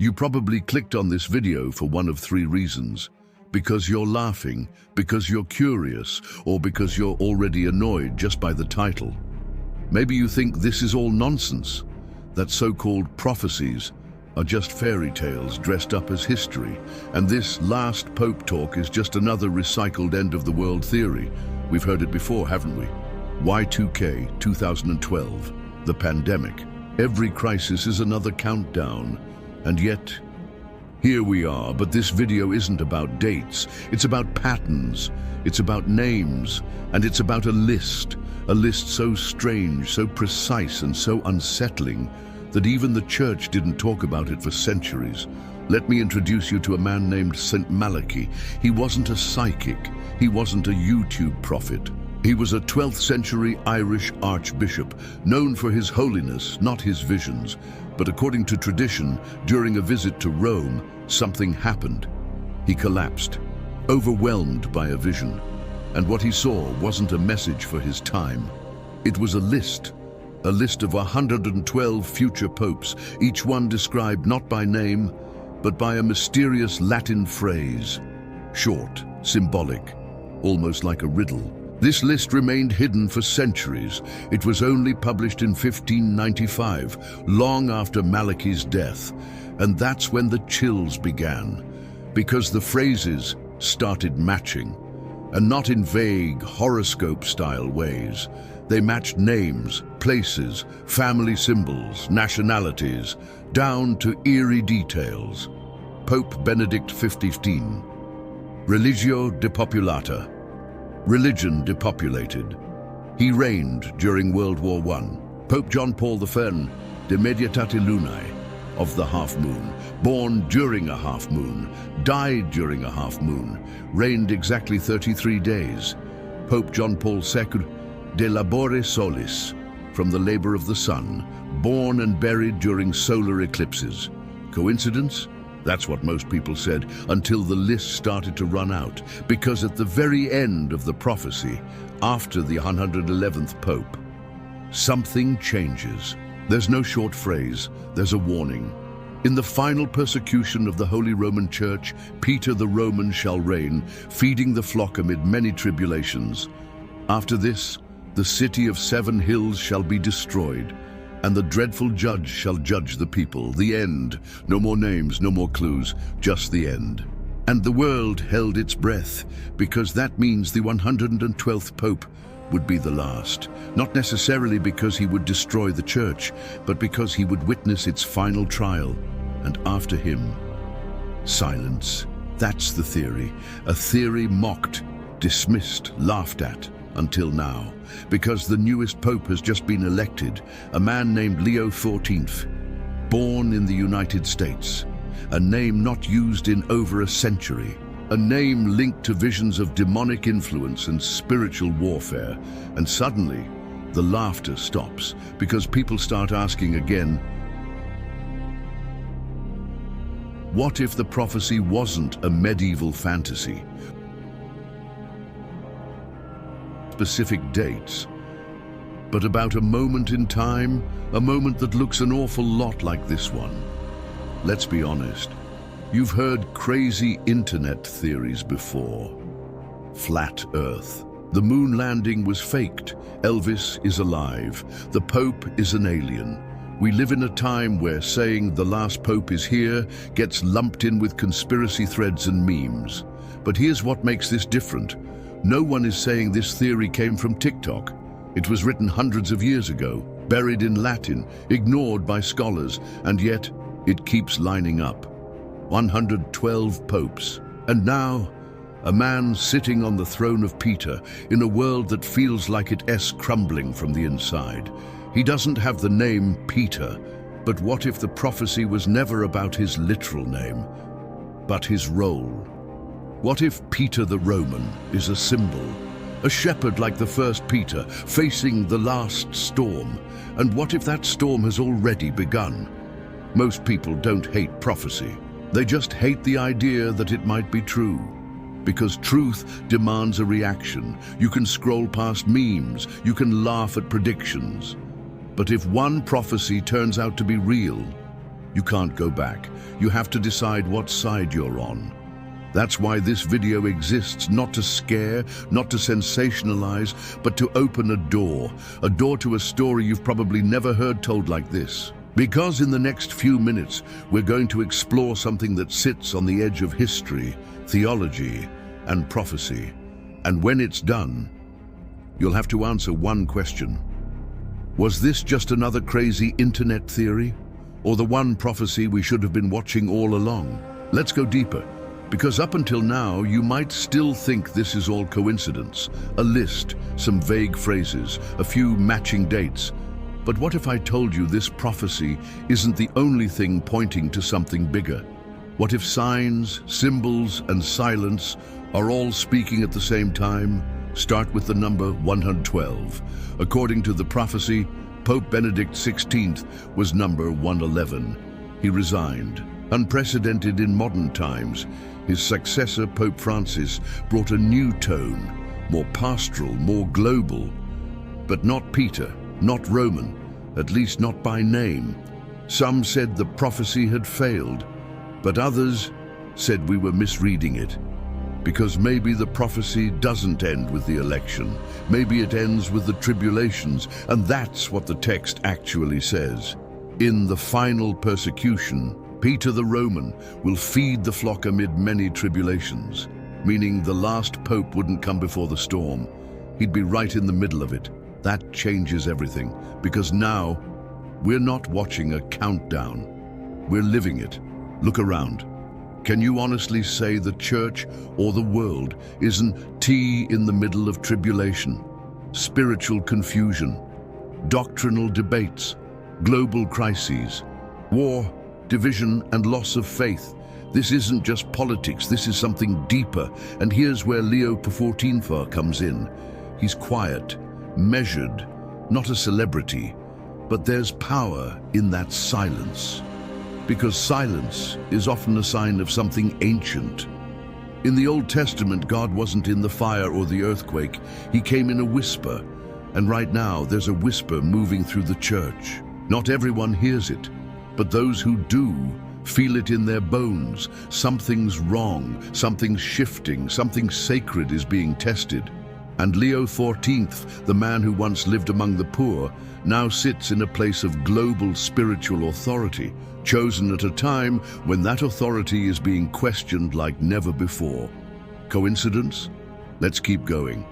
You probably clicked on this video for one of three reasons. Because you're laughing, because you're curious, or because you're already annoyed just by the title. Maybe you think this is all nonsense, that so-called prophecies are just fairy tales dressed up as history, and this last Pope talk is just another recycled end-of-the-world theory. We've heard it before, haven't we? Y2K, 2012, the pandemic. Every crisis is another countdown, and yet, here we are. But this video isn't about dates, it's about patterns, it's about names, and it's about a list so strange, so precise, and so unsettling that even the church didn't talk about it for centuries. Let me introduce you to a man named Saint Malachy. He wasn't a psychic, he wasn't a YouTube prophet. He was a 12th century Irish archbishop, known for his holiness, not his visions. But according to tradition, during a visit to Rome, something happened. He collapsed, overwhelmed by a vision. And what he saw wasn't a message for his time. It was a list of 112 future popes, each one described not by name, but by a mysterious Latin phrase. Short, symbolic, almost like a riddle. This list remained hidden for centuries. It was only published in 1595, long after Malachy's death. And that's when the chills began, because the phrases started matching. And not in vague, horoscope-style ways. They matched names, places, family symbols, nationalities, down to eerie details. Pope Benedict XV. Religio depopulata. Religion depopulated. He reigned during World War I. Pope John Paul I, de mediatate lunae, of the half-moon, born during a half-moon, died during a half-moon, reigned exactly 33 days. Pope John Paul II, de labore solis, from the labor of the sun, born and buried during solar eclipses. Coincidence? That's what most people said, until the list started to run out, because at the very end of the prophecy, after the 111th Pope, something changes. There's no short phrase, there's a warning. In the final persecution of the Holy Roman Church, Peter the Roman shall reign, feeding the flock amid many tribulations. After this, the city of 7 hills shall be destroyed, and the dreadful judge shall judge the people. The end. No more names, no more clues, just the end. And the world held its breath, because that means the 112th Pope would be the last. Not necessarily because he would destroy the church, but because he would witness its final trial. And after him, silence. That's the theory. A theory mocked, dismissed, laughed at, until now. Because the newest pope has just been elected, a man named Leo XIV, born in the United States. A name not used in over a century. A name linked to visions of demonic influence and spiritual warfare. And suddenly, the laughter stops, because people start asking again, what if the prophecy wasn't a medieval fantasy? Specific dates, but about a moment in time, a moment that looks an awful lot like this one. Let's be honest, you've heard crazy internet theories before. Flat Earth. The moon landing was faked. Elvis is alive. The Pope is an alien. We live in a time where saying the last Pope is here gets lumped in with conspiracy threads and memes. But here's what makes this different. No one is saying this theory came from TikTok. It was written hundreds of years ago, buried in Latin, ignored by scholars, and yet it keeps lining up. 112 popes. And now, a man sitting on the throne of Peter in a world that feels like it's crumbling from the inside. He doesn't have the name Peter, but what if the prophecy was never about his literal name, but his role? What if Peter the Roman is a symbol, a shepherd like the first Peter, facing the last storm? And what if that storm has already begun? Most people don't hate prophecy. They just hate the idea that it might be true. Because truth demands a reaction. You can scroll past memes, you can laugh at predictions. But if one prophecy turns out to be real, You can't go back. You have to decide what side you're on. That's why this video exists, not to scare, not to sensationalize, but to open a door to a story you've probably never heard told like this. Because in the next few minutes, we're going to explore something that sits on the edge of history, theology, and prophecy. And when it's done, you'll have to answer one question. Was this just another crazy internet theory? Or the one prophecy we should have been watching all along? Let's go deeper. Because up until now, you might still think this is all coincidence, a list, some vague phrases, a few matching dates. But what if I told you this prophecy isn't the only thing pointing to something bigger? What if signs, symbols, and silence are all speaking at the same time? Start with the number 112. According to the prophecy, Pope Benedict XVI was number 111. He resigned. Unprecedented in modern times, his successor, Pope Francis, brought a new tone, more pastoral, more global. But not Peter, not Roman, at least not by name. Some said the prophecy had failed, but others said we were misreading it. Because maybe the prophecy doesn't end with the election. Maybe it ends with the tribulations, and that's what the text actually says. In the final persecution, Peter the Roman will feed the flock amid many tribulations, meaning the last pope wouldn't come before the storm. He'd be right in the middle of it. That changes everything, because now we're not watching a countdown. We're living it. Look around. Can you honestly say the church or the world isn't in the middle of tribulation, spiritual confusion, doctrinal debates, global crises, war, division, and loss of faith? This isn't just politics, this is something deeper. And here's where Leo XIV comes in. He's quiet, measured, not a celebrity, but there's power in that silence. Because silence is often a sign of something ancient. In the Old Testament, God wasn't in the fire or the earthquake. He came in a whisper. And right now, there's a whisper moving through the church. Not everyone hears it, but those who do feel it in their bones. Something's wrong, something's shifting, something sacred is being tested. And Leo XIV, the man who once lived among the poor, now sits in a place of global spiritual authority, chosen at a time when that authority is being questioned like never before. Coincidence? Let's keep going.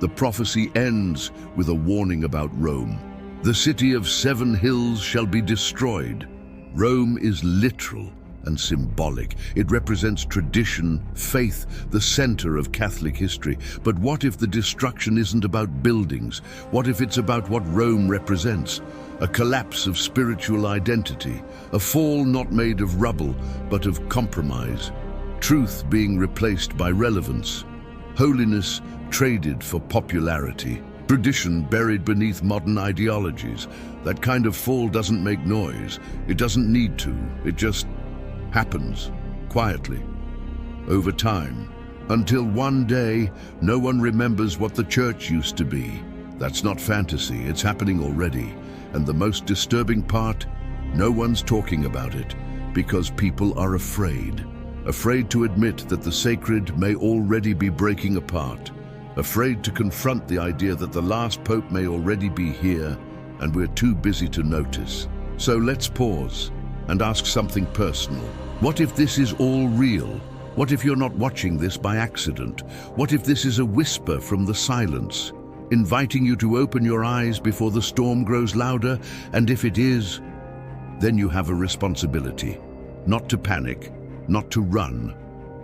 The prophecy ends with a warning about Rome. The city of 7 hills shall be destroyed. Rome is literal and symbolic. It represents tradition, faith, the center of Catholic history. But what if the destruction isn't about buildings? What if it's about what Rome represents? A collapse of spiritual identity, a fall not made of rubble, but of compromise. Truth being replaced by relevance. Holiness traded for popularity. Tradition buried beneath modern ideologies. That kind of fall doesn't make noise. It doesn't need to. It just happens, quietly, over time, until one day no one remembers what the church used to be. That's not fantasy, it's happening already. And the most disturbing part, no one's talking about it, because people are afraid. Afraid to admit that the sacred may already be breaking apart. Afraid to confront the idea that the last pope may already be here, and we're too busy to notice. So let's pause and ask something personal. What if this is all real? What if you're not watching this by accident? What if this is a whisper from the silence, inviting you to open your eyes before the storm grows louder? And if it is, then you have a responsibility. Not to panic, not to run,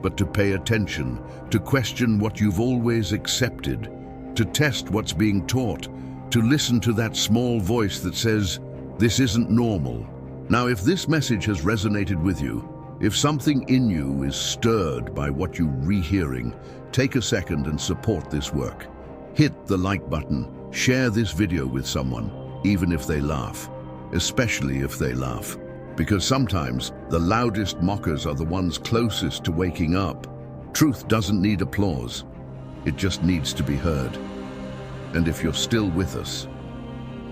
but to pay attention, to question what you've always accepted, to test what's being taught, to listen to that small voice that says, this isn't normal. Now, if this message has resonated with you, if something in you is stirred by what you're rehearing, take a second and support this work. Hit the like button, share this video with someone, even if they laugh, especially if they laugh. Because sometimes the loudest mockers are the ones closest to waking up. Truth doesn't need applause, it just needs to be heard. And if you're still with us,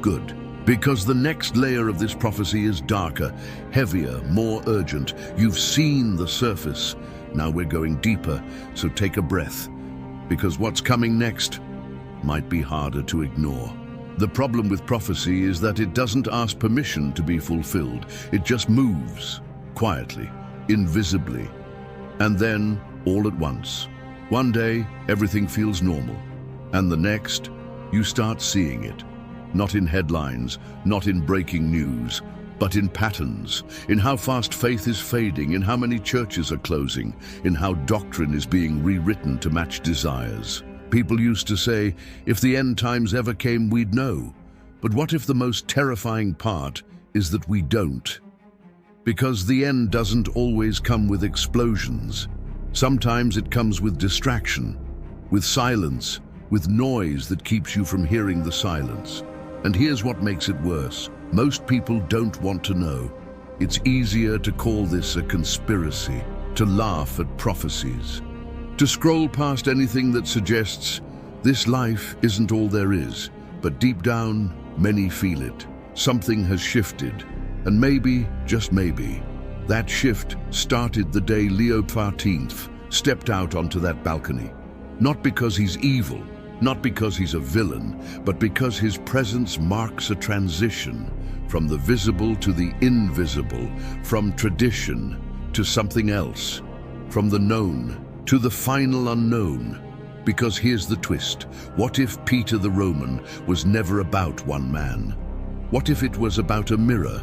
good. Because the next layer of this prophecy is darker, heavier, more urgent. You've seen the surface. Now we're going deeper, so take a breath. Because what's coming next might be harder to ignore. The problem with prophecy is that it doesn't ask permission to be fulfilled. It just moves, quietly, invisibly. And then, all at once, one day, everything feels normal. And the next, you start seeing it. Not in headlines, not in breaking news, but in patterns, in how fast faith is fading, in how many churches are closing, in how doctrine is being rewritten to match desires. People used to say, if the end times ever came, we'd know. But what if the most terrifying part is that we don't? Because the end doesn't always come with explosions. Sometimes it comes with distraction, with silence, with noise that keeps you from hearing the silence. And here's what makes it worse. Most people don't want to know. It's easier to call this a conspiracy, to laugh at prophecies, to scroll past anything that suggests this life isn't all there is. But deep down, many feel it. Something has shifted. And maybe, just maybe, that shift started the day Leo XIV stepped out onto that balcony. Not because he's evil, not because he's a villain, but because his presence marks a transition from the visible to the invisible, from tradition to something else, from the known to the final unknown. Because here's the twist. What if Peter the Roman was never about one man? What if it was about a mirror?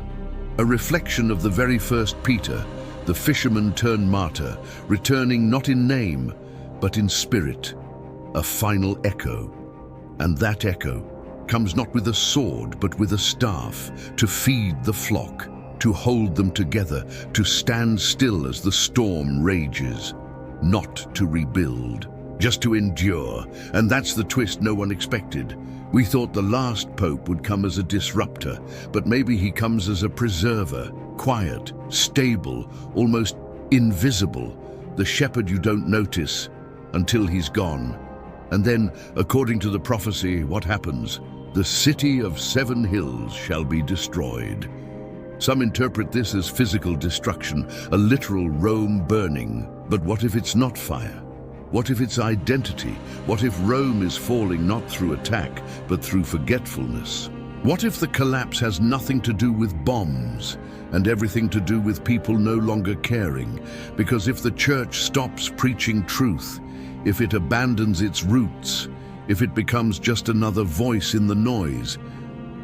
A reflection of the very first Peter, the fisherman turned martyr, returning not in name, but in spirit. A final echo. And that echo comes not with a sword, but with a staff, to feed the flock, to hold them together, to stand still as the storm rages. Not to rebuild, just to endure. And that's the twist no one expected. We thought the last pope would come as a disruptor, but maybe he comes as a preserver, quiet, stable, almost invisible, the shepherd you don't notice until he's gone. And then, according to the prophecy, what happens? The city of 7 hills shall be destroyed. Some interpret this as physical destruction, a literal Rome burning. But what if it's not fire? What if it's identity? What if Rome is falling not through attack, but through forgetfulness? What if the collapse has nothing to do with bombs and everything to do with people no longer caring? Because if the church stops preaching truth, if it abandons its roots, if it becomes just another voice in the noise,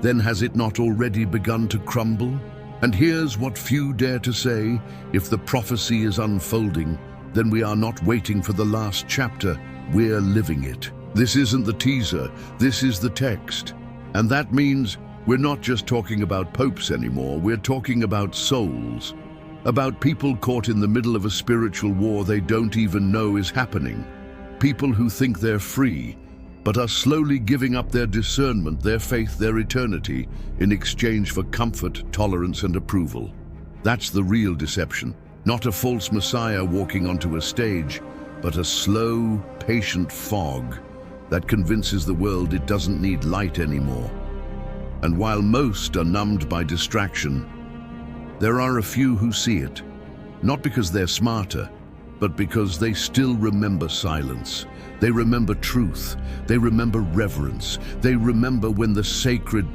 then has it not already begun to crumble? And here's what few dare to say: if the prophecy is unfolding, then we are not waiting for the last chapter, we're living it. This isn't the teaser, this is the text. And that means we're not just talking about popes anymore, we're talking about souls. About people caught in the middle of a spiritual war they don't even know is happening. People who think they're free, but are slowly giving up their discernment, their faith, their eternity, in exchange for comfort, tolerance, and approval. That's the real deception. Not a false Messiah walking onto a stage, but a slow, patient fog that convinces the world it doesn't need light anymore. And while most are numbed by distraction, there are a few who see it, not because they're smarter, but because they still remember silence. They remember truth. They remember reverence. They remember when the sacred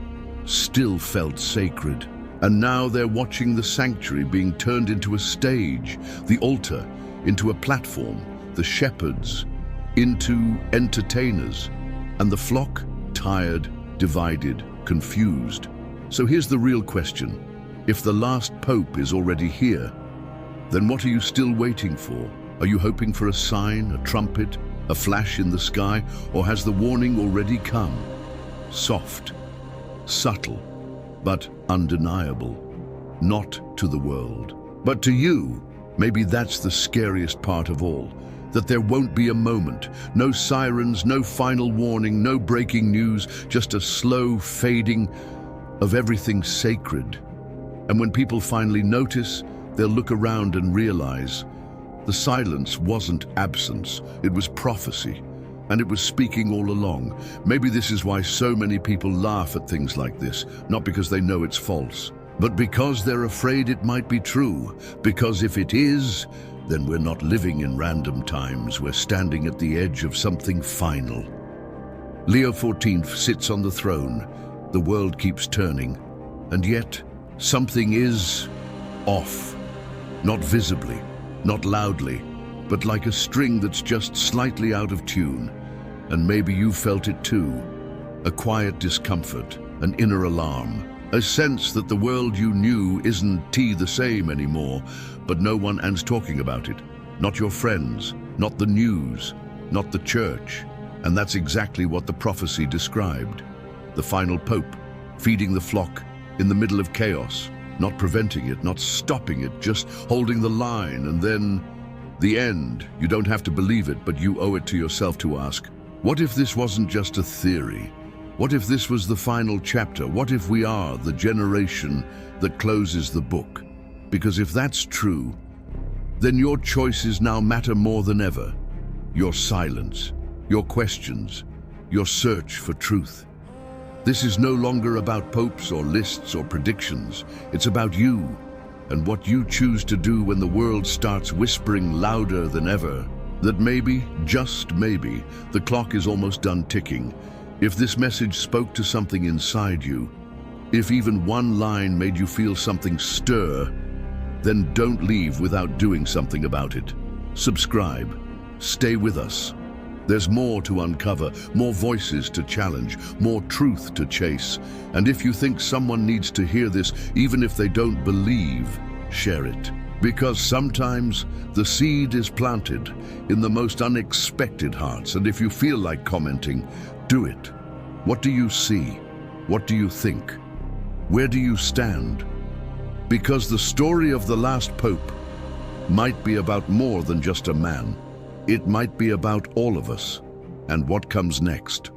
still felt sacred. And now they're watching the sanctuary being turned into a stage, the altar into a platform, the shepherds into entertainers, and the flock tired, divided, confused. So here's the real question. If the last pope is already here, then what are you still waiting for? Are you hoping for a sign, a trumpet, a flash in the sky, or has the warning already come? Soft, subtle, but undeniable. Not to the world, but to you. Maybe that's the scariest part of all, that there won't be a moment, no sirens, no final warning, no breaking news, just a slow fading of everything sacred. And when people finally notice, they'll look around and realize the silence wasn't absence, it was prophecy. And it was speaking all along. Maybe this is why so many people laugh at things like this, not because they know it's false, but because they're afraid it might be true. Because if it is, then we're not living in random times. We're standing at the edge of something final. Leo XIV sits on the throne. The world keeps turning. And yet, something is off. Not visibly, not loudly, but like a string that's just slightly out of tune. And maybe you felt it too. A quiet discomfort, an inner alarm, a sense that the world you knew isn't the same anymore, but no one is talking about it. Not your friends, not the news, not the church. And that's exactly what the prophecy described. The final pope, feeding the flock in the middle of chaos, not preventing it, not stopping it, just holding the line, and then the end. You don't have to believe it, but you owe it to yourself to ask, what if this wasn't just a theory? What if this was the final chapter? What if we are the generation that closes the book? Because if that's true, then your choices now matter more than ever. Your silence, your questions, your search for truth. This is no longer about popes or lists or predictions. It's about you and what you choose to do when the world starts whispering louder than ever that maybe, just maybe, the clock is almost done ticking. If this message spoke to something inside you, if even one line made you feel something stir, then don't leave without doing something about it. Subscribe. Stay with us. There's more to uncover, more voices to challenge, more truth to chase. And if you think someone needs to hear this, even if they don't believe, share it. Because sometimes the seed is planted in the most unexpected hearts. And if you feel like commenting, do it. What do you see? What do you think? Where do you stand? Because the story of the last pope might be about more than just a man. It might be about all of us and what comes next.